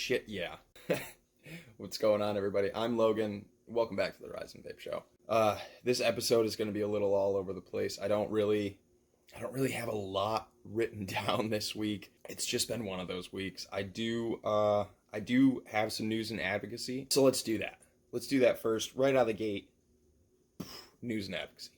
Shit, yeah. What's going on, everybody? I'm Logan. Welcome back to the Rise and Vape Show. This episode is going to be a little all over the place. I don't really have a lot written down this week. It's just been one of those weeks. I do have some news and advocacy. So let's do that. Let's do that first, right out of the gate. News and advocacy.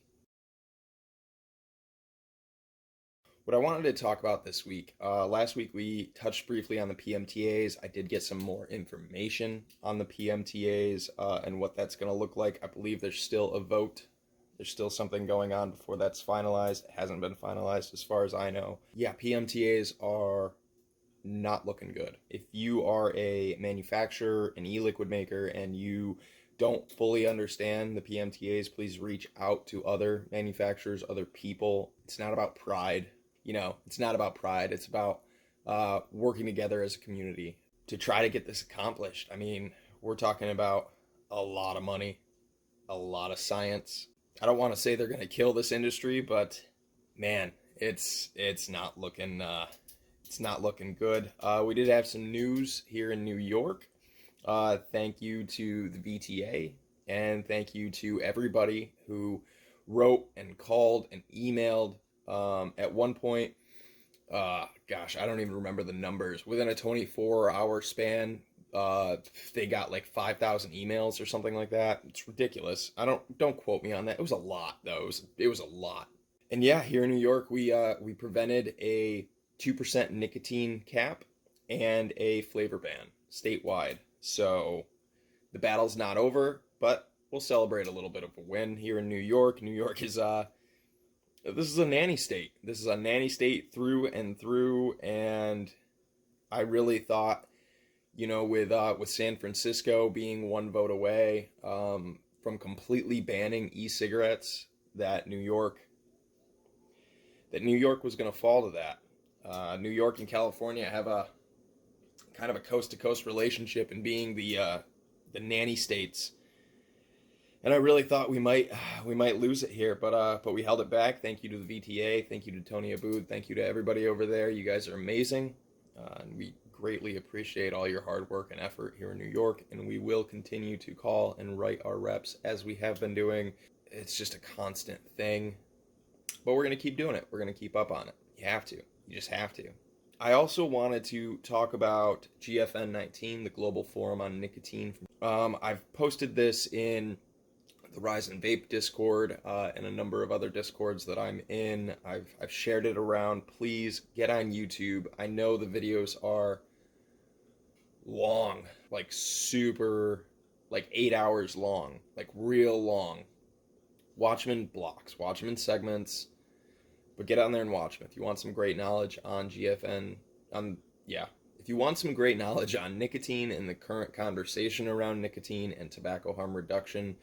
What I wanted to talk about this week, last week we touched briefly on the PMTAs. I did get some more information on the PMTAs and what that's going to look like. I believe there's still a vote. There's still something going on before that's finalized. It hasn't been finalized as far as I know. Yeah, PMTAs are not looking good. If you are a manufacturer, an e-liquid maker, and you don't fully understand the PMTAs, please reach out to other manufacturers, other people. It's not about pride. It's not about pride. It's about working together as a community to try to get this accomplished. I mean, we're talking about a lot of money, a lot of science. I don't want to say they're going to kill this industry, but man, it's not looking good. We did have some news here in New York. Thank you to the VTA, and thank you to everybody who wrote and called and emailed. At one point, I don't even remember the numbers. Within a 24-hour span, they got like 5,000 emails or something like that. It's ridiculous. Don't quote me on that. It was a lot though. It was a lot. And yeah, here in New York, we prevented a 2% nicotine cap and a flavor ban statewide. So the battle's not over, but we'll celebrate a little bit of a win here in New York. New York is this is a nanny state. This is a nanny state through and through, and I really thought, with San Francisco being one vote away from completely banning e-cigarettes, that New York was going to fall to that. New York and California have a kind of a coast-to-coast relationship in being the nanny states. And I really thought we might lose it here, but we held it back. Thank you to the VTA. Thank you to Tony Aboud. Thank you to everybody over there. You guys are amazing. And we greatly appreciate all your hard work and effort here in New York. And we will continue to call and write our reps as we have been doing. It's just a constant thing. But we're going to keep doing it. We're going to keep up on it. You have to. You just have to. I also wanted to talk about GFN 19, the Global Forum on Nicotine. I've posted this in the Rise and Vape Discord, and a number of other Discords that I'm in. I've shared it around. Please get on YouTube. I know the videos are long, like super, like 8 hours long, like real long. Watch them in blocks, watch them in segments, but get on there and watch them. If you want some great knowledge on GFN, if you want some great knowledge on nicotine and the current conversation around nicotine and tobacco harm reduction,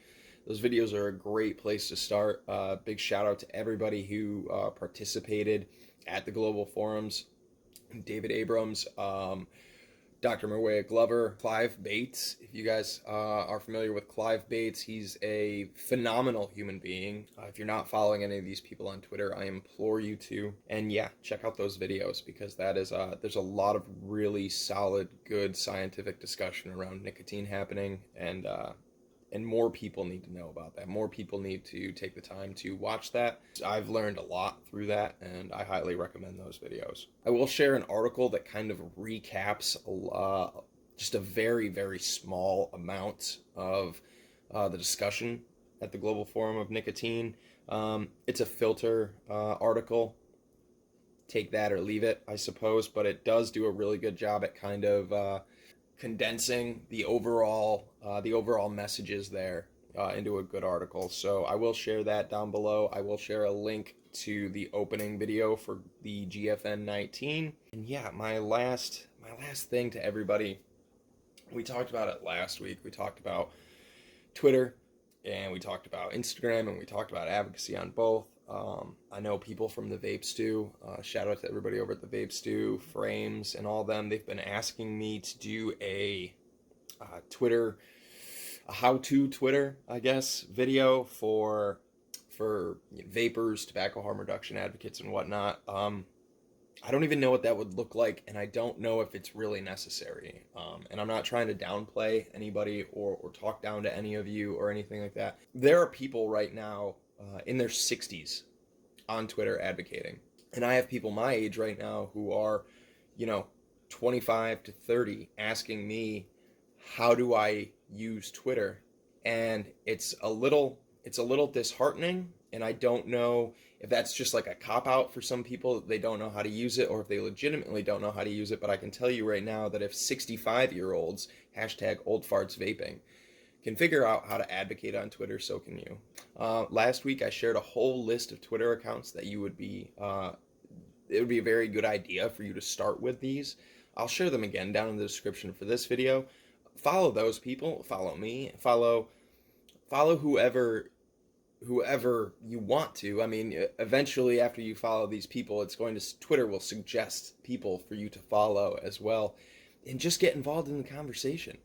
those videos are a great place to start. Big shout out to everybody who participated at the Global Forums. David Abrams, Dr. Maria Glover, Clive Bates. If you guys are familiar with Clive Bates, he's a phenomenal human being. If you're not following any of these people on Twitter, I implore you to. And yeah, check out those videos, because that is there's a lot of really solid, good scientific discussion around nicotine happening, and more people need to know about that. More people need to take the time to watch that. I've learned a lot through that, and I highly recommend those videos. I will share an article that kind of recaps just a very, very small amount of the discussion at the Global Forum of Nicotine. It's a filter article. Take that or leave it, I suppose, but it does do a really good job at kind of condensing the overall messages there into a good article. So I will share that down below. I will share a link to the opening video for the GFN 19. And yeah, my last thing to everybody. We talked about it last week. We talked about Twitter, and we talked about Instagram, and we talked about advocacy on both. I know people from the Vape Stew, shout out to everybody over at the Vape Stew, Frames, and all them. They've been asking me to do a Twitter, a how-to Twitter, I guess, video for vapors, tobacco harm reduction advocates, and whatnot. I don't even know what that would look like, and I don't know if it's really necessary. And I'm not trying to downplay anybody or talk down to any of you or anything like that. There are people right now in their 60s on Twitter advocating. And I have people my age right now who are, you know, 25 to 30 asking me, how do I use Twitter? And it's a little disheartening, and I don't know if that's just like a cop out for some people that they don't know how to use it, or if they legitimately don't know how to use it. But I can tell you right now that if 65-year-olds hashtag old farts vaping can figure out how to advocate on Twitter, so can you. Last week I shared a whole list of Twitter accounts that you would be it would be a very good idea for you to start with these. I'll share them again down in the description for this video. Follow those people, follow me, follow whoever you want to. I mean, eventually after you follow these people, Twitter will suggest people for you to follow as well, and just get involved in the conversation.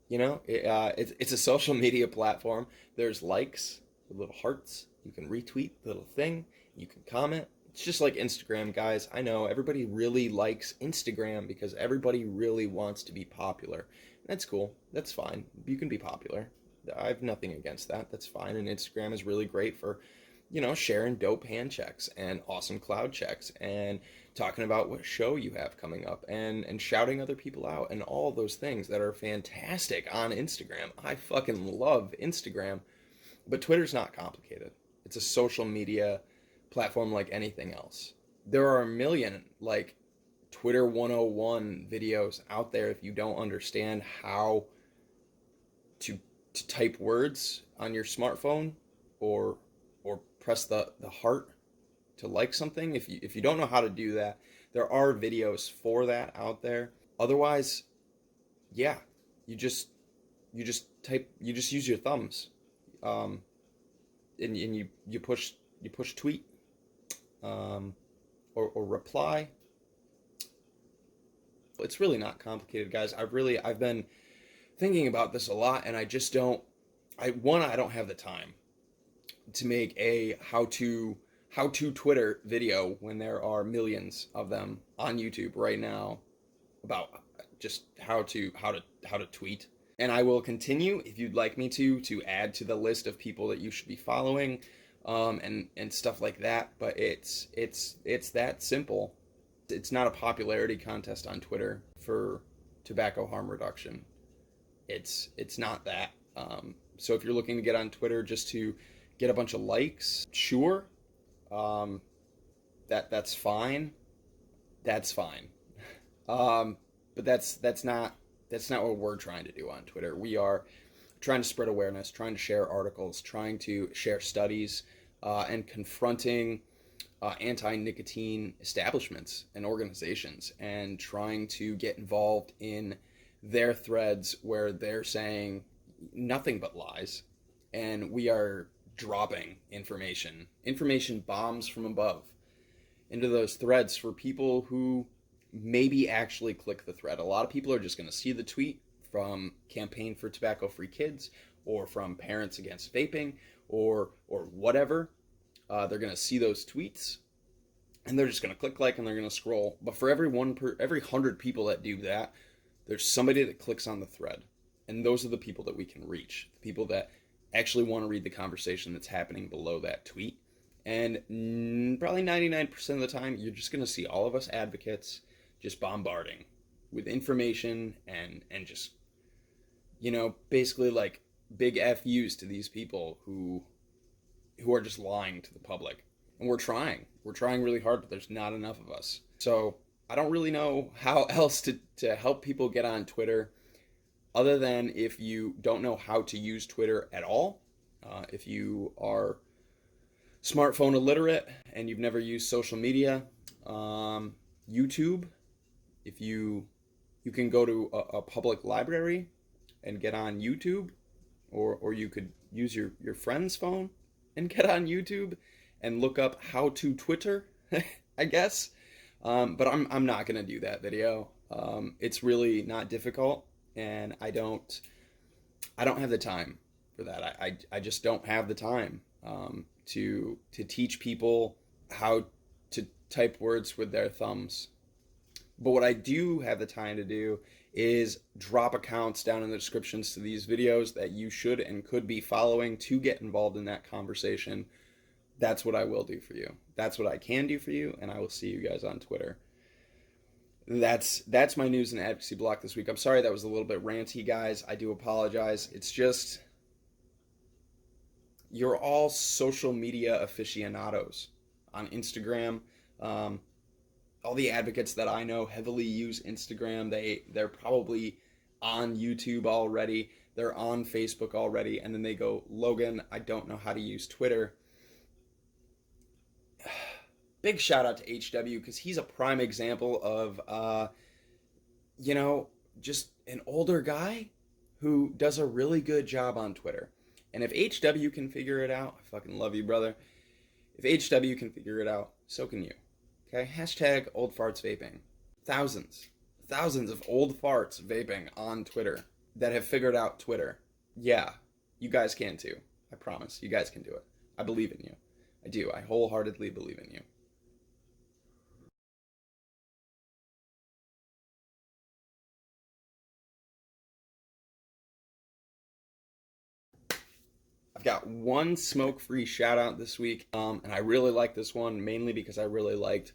You know, it's a social media platform. There's likes with little hearts. You can retweet the little thing. You can comment. It's just like Instagram, guys. I know everybody really likes Instagram because everybody really wants to be popular. That's cool. That's fine. You can be popular. I have nothing against that. That's fine. And Instagram is really great for, sharing dope hand checks and awesome cloud checks and talking about what show you have coming up and shouting other people out and all those things that are fantastic on Instagram. I fucking love Instagram, but Twitter's not complicated. It's a social media platform like anything else. There are a million like Twitter 101 videos out there if you don't understand how to type words on your smartphone or press the heart to like something. If you don't know how to do that, there are videos for that out there. Otherwise, yeah, you just use your thumbs, and you push tweet, or reply. It's really not complicated, guys. I've been thinking about this a lot, and I don't have the time to make a how to Twitter video when there are millions of them on YouTube right now about just how to tweet. And I will continue, if you'd like me to add to the list of people that you should be following, and stuff like that. But it's that simple. It's not a popularity contest on Twitter for tobacco harm reduction. It's not that. So if you're looking to get on Twitter just to get a bunch of likes, sure, that's fine. That's fine. But that's not what we're trying to do on Twitter. We are trying to spread awareness, trying to share articles, trying to share studies, and confronting anti-nicotine establishments and organizations, and trying to get involved in their threads where they're saying nothing but lies, and we are dropping information bombs from above into those threads for people who maybe actually click the thread. A lot of people are just going to see the tweet from Campaign for Tobacco Free Kids or from Parents Against Vaping or whatever. They're going to see those tweets and they're just going to click like and they're going to scroll. But for every 100 people that do that, there's somebody that clicks on the thread. And those are the people that we can reach. The people that actually want to read the conversation that's happening below that tweet. And probably 99% of the time, you're just going to see all of us advocates just bombarding with information and just, basically like big FUs to these people who are just lying to the public. And we're trying really hard, but there's not enough of us. So I don't really know how else to help people get on Twitter, other than if you don't know how to use Twitter at all, if you are smartphone illiterate and you've never used social media, YouTube, if you can go to a public library and get on YouTube, or you could use your friend's phone and get on YouTube and look up how to Twitter, I guess. But I'm not gonna do that video. It's really not difficult, and I don't have the time for that. I just don't have the time to teach people how type words with their thumbs. But what I do have the time to do is drop accounts down in the descriptions to these videos that you should and could be following to get involved in that conversation. That's what I will do for you. That's what I can do for you, and I will see you guys on Twitter. That's my news and advocacy block this week. I'm sorry that was a little bit ranty, guys. I do apologize. It's just, you're all social media aficionados on Instagram. All the advocates that I know heavily use Instagram. They're probably on YouTube already. They're on Facebook already, and then they go, Logan, I don't know how to use Twitter. Big shout out to HW, because he's a prime example of, just an older guy who does a really good job on Twitter. And if HW can figure it out, I fucking love you, brother. If HW can figure it out, so can you. Okay? Hashtag old farts vaping. Thousands of old farts vaping on Twitter that have figured out Twitter. Yeah, you guys can too. I promise. You guys can do it. I believe in you. I do. I wholeheartedly believe in you. I've got one smoke-free shout-out this week, and I really like this one, mainly because I really liked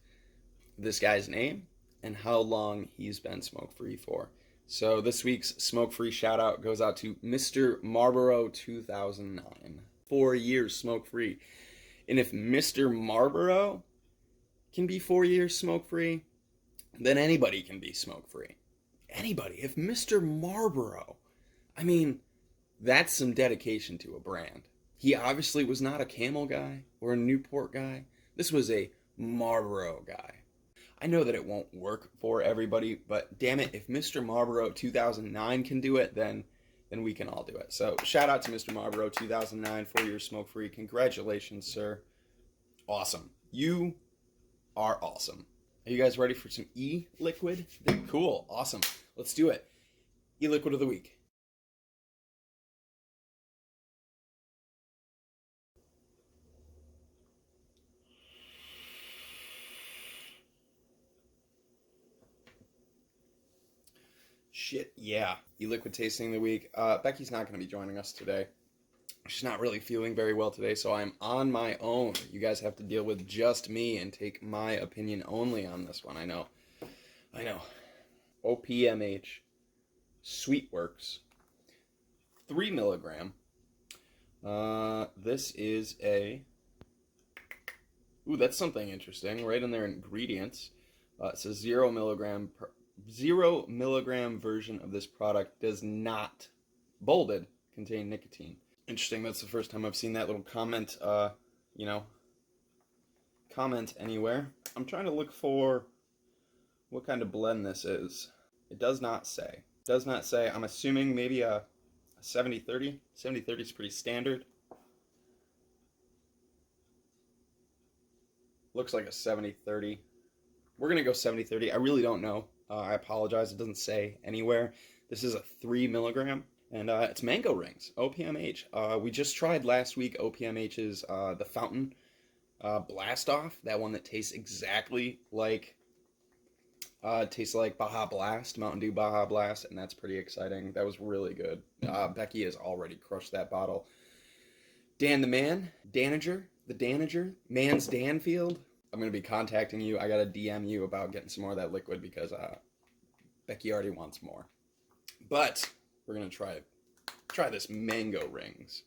this guy's name and how long he's been smoke-free for. So this week's smoke-free shout-out goes out to Mr. Marlboro 2009. 4 years smoke-free. And if Mr. Marlboro can be 4 years smoke-free, then anybody can be smoke-free. Anybody. If Mr. Marlboro, I mean, that's some dedication to a brand. He obviously was not a Camel guy or a Newport guy. This was a Marlboro guy. I know that it won't work for everybody, but damn it, if Mr. Marlboro 2009 can do it, then we can all do it. So shout out to Mr. Marlboro 2009, 4 years smoke-free. Congratulations, sir. Awesome. You are awesome. Are you guys ready for some e-liquid? Cool. Awesome. Let's do it. E-liquid of the week. Shit, yeah. E-liquid tasting of the week. Becky's not going to be joining us today. She's not really feeling very well today, so I'm on my own. You guys have to deal with just me and take my opinion only on this one. I know. OPMH Sweetworks 3 milligram. This is a... Ooh, that's something interesting. Right in their ingredients. It says 0 milligram version of this product does not, bolded, contain nicotine. Interesting. That's the first time I've seen that little comment, comment anywhere. I'm trying to look for what kind of blend this is. It does not say. It does not say. I'm assuming maybe a 70-30. 70-30 is pretty standard. Looks like a 70-30. We're going to go 70-30. I really don't know. I apologize. It doesn't say anywhere. This is a 3 milligram. And it's mango rings. OPMH. We just tried last week OPMH's the Fountain Blast Off. That one that tastes exactly like Baja Blast, Mountain Dew Baja Blast. And that's pretty exciting. That was really good. Becky has already crushed that bottle. Dan the Man. The Danager. Mans Danfield. I'm going to be contacting you. I got to DM you about getting some more of that liquid because Becky already wants more. But we're going to try this mango rings.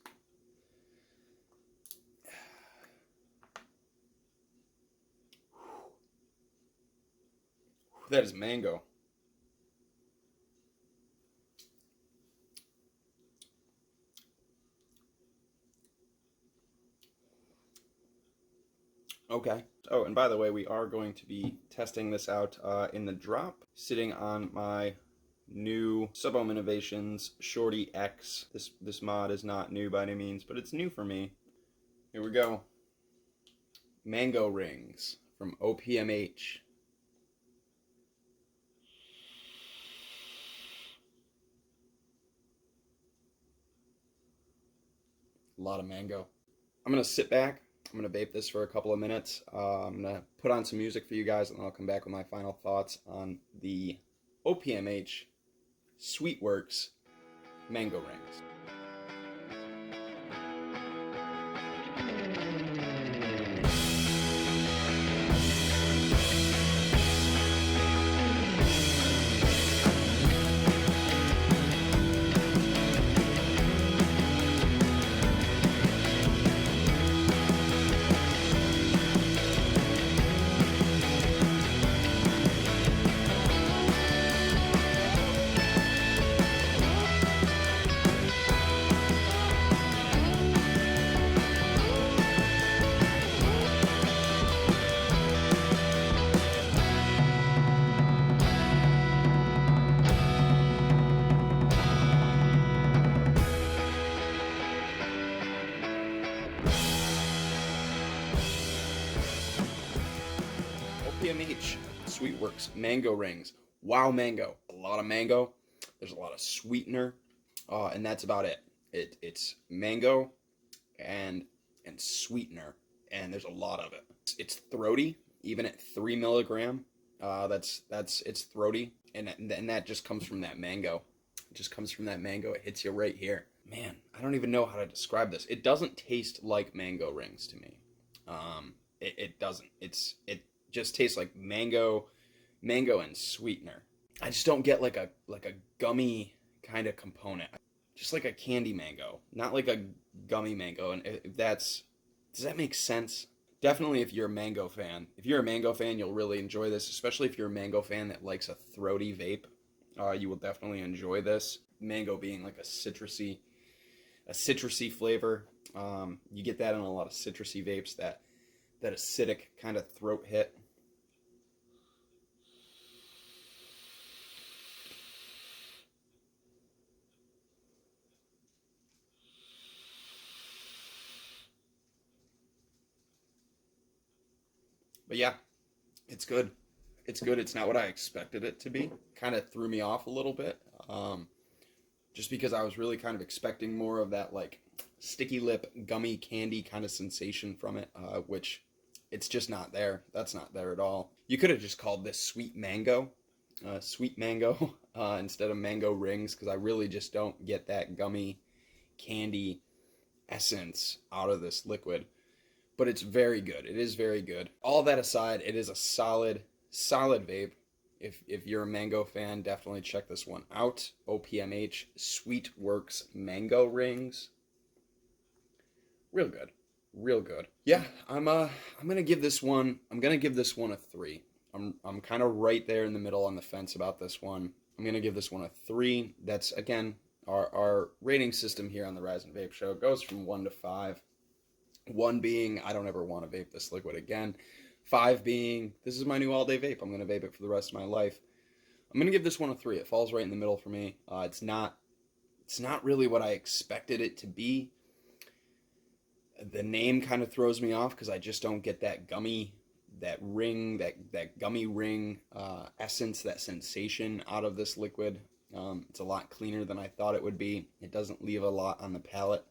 That is mango. Okay. Oh, and by the way, we are going to be testing this out in the drop, sitting on my new Sub-Ohm Innovations Shorty X. This mod is not new by any means, but it's new for me. Here we go. Mango rings from OPMH. A lot of mango. I'm gonna sit back. I'm going to vape this for a couple of minutes. I'm going to put on some music for you guys, and then I'll come back with my final thoughts on the OPMH Sweetworks Mango Rings. OPMH Sweetworks Mango Rings. Wow, mango. A lot of mango. There's a lot of sweetener, and that's about it. It's mango and sweetener, and there's a lot of it. It's throaty, even at 3 milligram. It's throaty, and that just comes from that mango. It just comes from that mango. It hits you right here. Man, I don't even know how to describe this. It doesn't taste like mango rings to me. It doesn't. It just tastes like mango and sweetener. I just don't get like a gummy kind of component. Just like a candy mango, not like a gummy mango. And if does that make sense? Definitely, if you're a mango fan, you'll really enjoy this. Especially if you're a mango fan that likes a throaty vape, you will definitely enjoy this. Mango being like a citrusy flavor. You get that in a lot of citrusy vapes. That acidic kind of throat hit. But yeah, it's good. It's good. It's not what I expected it to be. Kind of threw me off a little bit. Just because I was really kind of expecting more of that like sticky lip, gummy candy kind of sensation from it, which it's just not there. That's not there at all. You could have just called this sweet mango, instead of mango rings, because I really just don't get that gummy candy essence out of this liquid. But it's very good. It is very good. All that aside, it is a solid vape. If you're a mango fan, definitely check this one out. OPMH Sweetworks Mango Rings. Real good. Real good. Yeah, I'm gonna give this one a 3. I'm kind of right there in the middle on the fence about this one. I'm gonna give this one a 3. That's again our rating system here on the Rise and Vape Show. It goes from 1 to 5. 1 being, I don't ever want to vape this liquid again. 5 being, this is my new all-day vape. I'm going to vape it for the rest of my life. I'm going to give this one a 3. It falls right in the middle for me. It's not really what I expected it to be. The name kind of throws me off because I just don't get that gummy, that gummy ring essence, that sensation out of this liquid. It's a lot cleaner than I thought it would be. It doesn't leave a lot on the palate.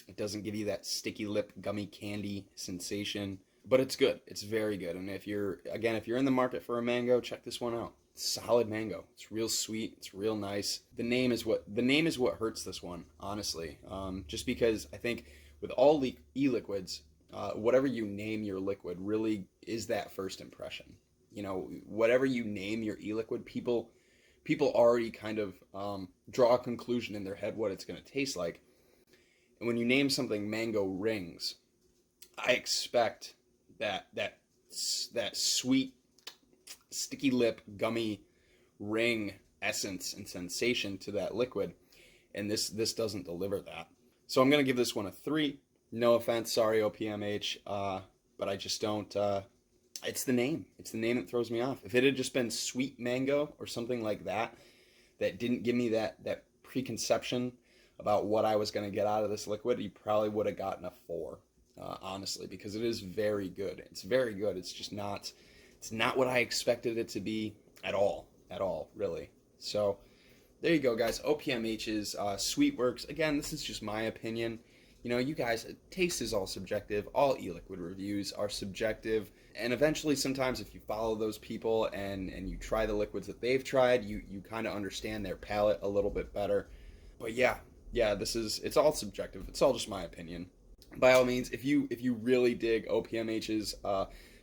It doesn't give you that sticky lip gummy candy sensation, but it's good. It's very good. And if you're in the market for a mango, check this one out. It's solid mango. It's real sweet. It's real nice. The name is what hurts this one, honestly. Just because I think with all e-liquids, whatever you name your liquid really is that first impression. You know, whatever you name your e-liquid, people already kind of draw a conclusion in their head what it's going to taste like. And when you name something mango rings, I expect that sweet, sticky lip, gummy ring essence and sensation to that liquid, and this doesn't deliver that. So I'm gonna give this one a 3. No offense, sorry OPMH, but I just don't. It's the name. It's the name that throws me off. If it had just been sweet mango or something like that, that didn't give me that preconception about what I was going to get out of this liquid, you probably would have gotten a 4, honestly, because it is very good. It's very good. It's just not, it's not what I expected it to be at all, really. So there you go, guys. OPMH's Sweetworks. Again, this is just my opinion. You know, you guys, taste is all subjective. All e-liquid reviews are subjective. And eventually, sometimes if you follow those people and you try the liquids that they've tried, you kind of understand their palate a little bit better. But yeah, it's all subjective. It's all just my opinion. By all means, if you really dig OPMH's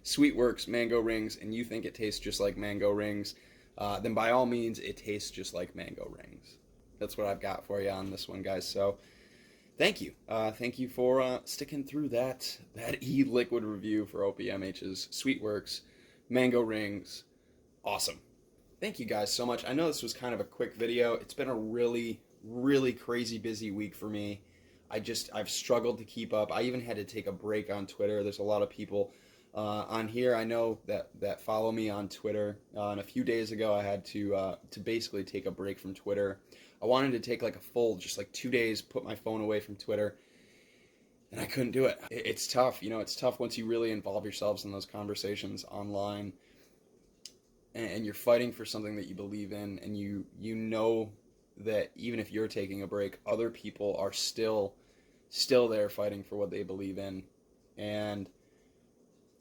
Sweet Works mango rings and you think it tastes just like mango rings, then by all means, it tastes just like mango rings. That's what I've got for you on this one, guys. So thank you. Thank you for sticking through that e-liquid review for OPMH's Sweet Works mango rings. Awesome. Thank you guys so much. I know this was kind of a quick video. It's been a really, really crazy busy week for me. I've struggled to keep up. I even had to take a break on Twitter. There's a lot of people on here I know that follow me on Twitter. And a few days ago, I had to basically take a break from Twitter. I wanted to take like a full, just like 2 days, put my phone away from Twitter, and I couldn't do it. It's tough, you know. It's tough once you really involve yourselves in those conversations online, and you're fighting for something that you believe in, and you know that even if you're taking a break, other people are still there fighting for what they believe in. And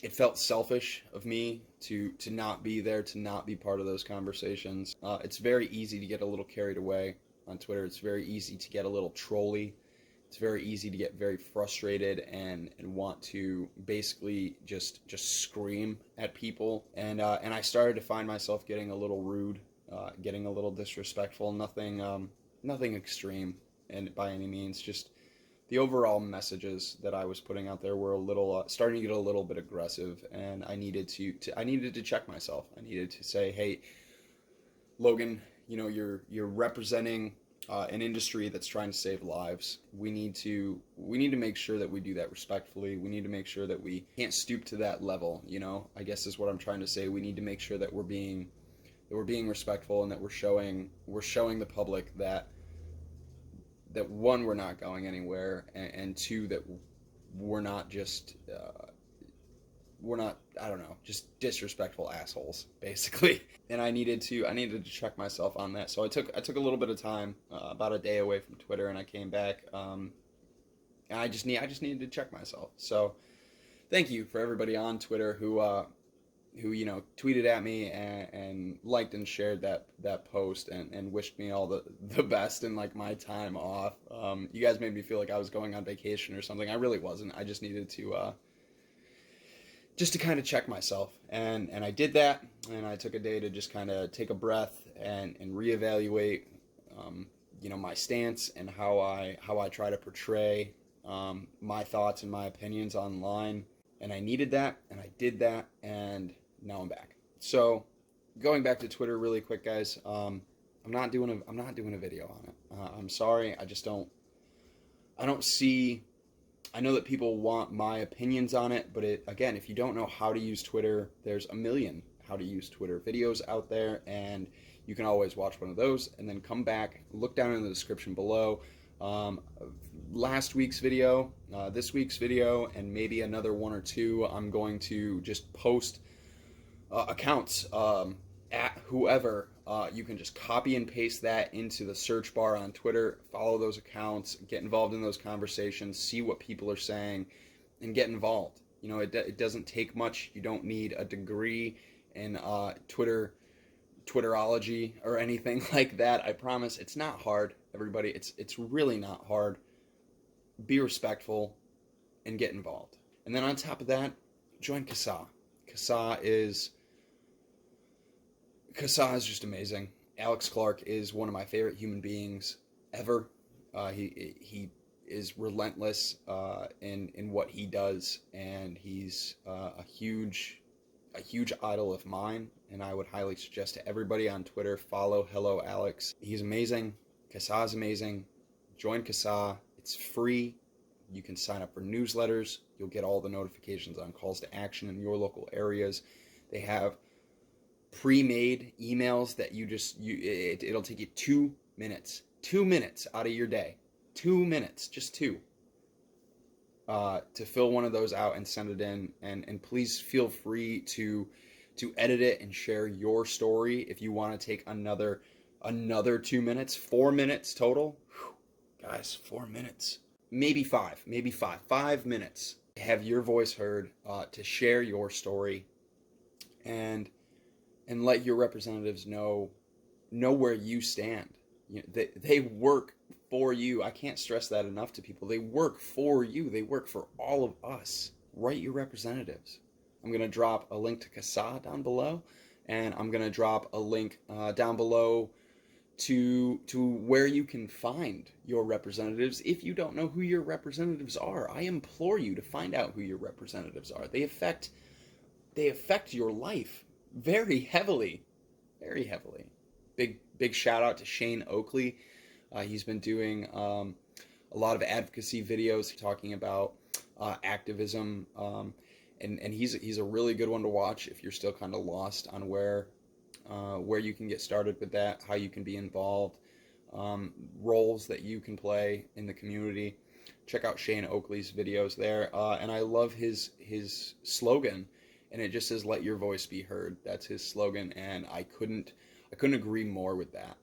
it felt selfish of me to not be there, to not be part of those conversations. It's very easy to get a little carried away on Twitter. It's very easy to get a little trolly. It's very easy to get very frustrated and want to basically just scream at people. And I started to find myself getting a little rude, getting a little disrespectful. Nothing extreme, and by any means, just the overall messages that I was putting out there were a little starting to get a little bit aggressive, and I needed to check myself. I needed to say, hey, Logan, you know, you're representing an industry that's trying to save lives. We need to make sure that we do that respectfully. We need to make sure that we can't stoop to that level. You know, I guess is what I'm trying to say. We need to make sure that we're being respectful, and that we're showing the public that one, we're not going anywhere, and two, that we're not just I don't know, just disrespectful assholes, basically. And I needed to check myself on that. So I took a little bit of time, about a day away from Twitter, and I came back. And I just needed to check myself. So thank you for everybody on Twitter who you know, tweeted at me and liked and shared that post and wished me all the best in like my time off. You guys made me feel like I was going on vacation or something. I really wasn't. I just needed to kind of check myself, and I did that, and I took a day to just kind of take a breath and reevaluate you know, my stance and how I try to portray my thoughts and my opinions online. And I needed that, and I did that, and now I'm back. So, going back to Twitter really quick, guys. I'm not doing a video on it. I'm sorry. I don't see. I know that people want my opinions on it, but again, if you don't know how to use Twitter, there's a million how to use Twitter videos out there, and you can always watch one of those and then come back, look down in the description below. Last week's video, this week's video, and maybe another one or two, I'm going to just post accounts at whoever. You can just copy and paste that into the search bar on Twitter, follow those accounts, get involved in those conversations, see what people are saying, and get involved. You know, it doesn't take much. You don't need a degree in Twitterology or anything like that. I promise it's not hard, everybody. It's really not hard. Be respectful and get involved. And then on top of that, join CASAA. CASAA is just amazing. Alex Clark is one of my favorite human beings ever. He is relentless in what he does, and he's a huge idol of mine. And I would highly suggest to everybody on Twitter, follow Hello Alex. He's amazing. CASAA is amazing. Join CASAA. It's free. You can sign up for newsletters. You'll get all the notifications on calls to action in your local areas. They have pre-made emails that it'll take you 2 minutes out of your day, 2 minutes, just two, to fill one of those out and send it in. And please feel free to edit it and share your story if you want to take another 2 minutes. 4 minutes total. Whew, guys, 4 minutes. maybe 5 minutes. Have your voice heard, to share your story, and let your representatives know where you stand. You know, they work for you. I can't stress that enough to people. They work for you. They work for all of us. Write your representatives. I'm going to drop a link to CASAA down below, and I'm going to drop a link down below to where you can find your representatives. If you don't know who your representatives are, I implore you to find out who your representatives are. They affect your life very heavily, very heavily. Big shout out to Shane Oakley. He's been doing a lot of advocacy videos talking about activism, and he's a really good one to watch if you're still kind of lost on where you can get started with that, how you can be involved, roles that you can play in the community. Check out Shane Oakley's videos there, and I love his slogan, and it just says, "Let your voice be heard." That's his slogan, and I couldn't agree more with that.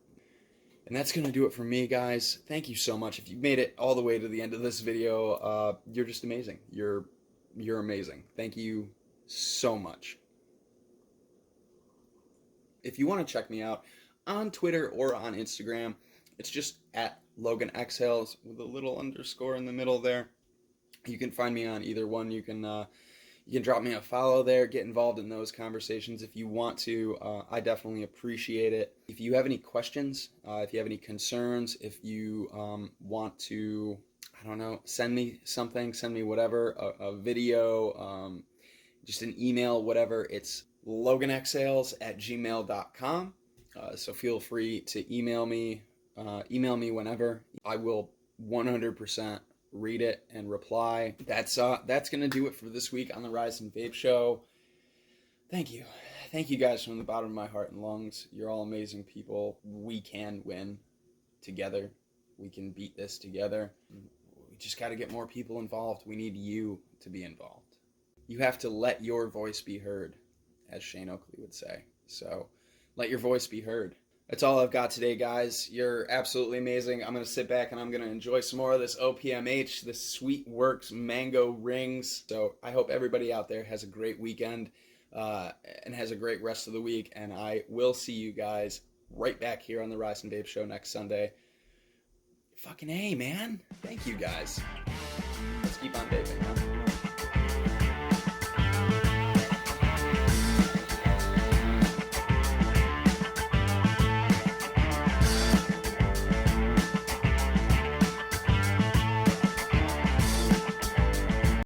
And that's gonna do it for me, guys. Thank you so much. If you made it all the way to the end of this video, you're just amazing. You're amazing. Thank you so much. If you want to check me out on Twitter or on Instagram, it's just at Logan Exhales with a little underscore in the middle there. You can find me on either one. You can drop me a follow there, get involved in those conversations if you want to. I definitely appreciate it. If you have any questions, if you have any concerns, if you want to, I don't know, send me something, send me whatever, a video, just an email, whatever, it's loganexhales@gmail.com. So feel free to email me whenever. I will 100% read it and reply. That's gonna do it for this week on the Rise and Vape Show. Thank you guys from the bottom of my heart and lungs. You're all amazing people. We can win together. We can beat this together. We just got to get more people involved. We need you to be involved. You have to let your voice be heard, as Shane Oakley would say. So let your voice be heard. That's all I've got today, guys. You're absolutely amazing. I'm going to sit back and I'm going to enjoy some more of this OPMH, this Sweet Works Mango Rings. So I hope everybody out there has a great weekend and has a great rest of the week. And I will see you guys right back here on the Rise and Vape Show next Sunday. Fucking A, man. Thank you, guys. Let's keep on vaping, huh?